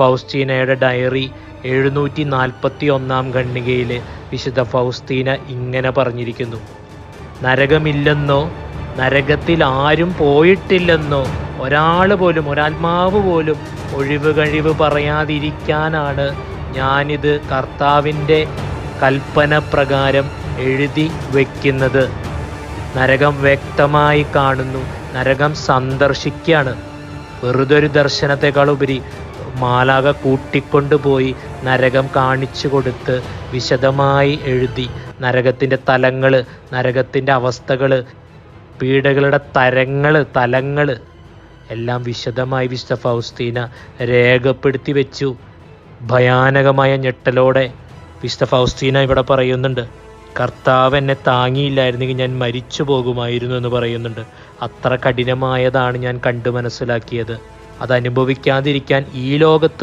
ഫൗസ്റ്റീനയുടെ diary 741 ഖണ്ഡികയിൽ വിശുദ്ധ Faustina ഇങ്ങനെ പറഞ്ഞിരിക്കുന്നു: നരകമില്ലെന്നോ നരകത്തിൽ ആരും പോയിട്ടില്ലെന്നോ ഒരാത്മാവ് പോലും ഒഴിവ് കഴിവ് പറയാതിരിക്കാനാണ് ഞാനിത് കർത്താവിൻ്റെ കൽപ്പന പ്രകാരം എഴുതി വയ്ക്കുന്നത്. നരകം വ്യക്തമായി കാണുന്നു, നരകം സന്ദർശിക്കുകയാണ്. വെറുതെ ഒരു ദർശനത്തെക്കാൾ ഉപരി മാലാഖ കൂട്ടിക്കൊണ്ടുപോയി നരകം കാണിച്ചു കൊടുത്ത് വിശദമായി എഴുതി. നരകത്തിൻ്റെ തലങ്ങൾ, നരകത്തിൻ്റെ അവസ്ഥകൾ, പീഡകളുടെ തലങ്ങൾ എല്ലാം വിശദമായി വിശുദ്ധ ഫൗസ്റ്റീന രേഖപ്പെടുത്തി വെച്ചു. ഭയാനകമായ ഞെട്ടലോടെ വിശുദ്ധ ഫൗസ്റ്റീന ഇവിടെ പറയുന്നുണ്ട്, കർത്താവ് എന്നെ താങ്ങിയില്ലായിരുന്നെങ്കിൽ ഞാൻ മരിച്ചു പോകുമായിരുന്നു എന്ന് പറയുന്നുണ്ട്. അത്ര കഠിനമായതാണ് ഞാൻ കണ്ടു മനസ്സിലാക്കിയത്. അത് അനുഭവിക്കാതിരിക്കാൻ ഈ ലോകത്ത്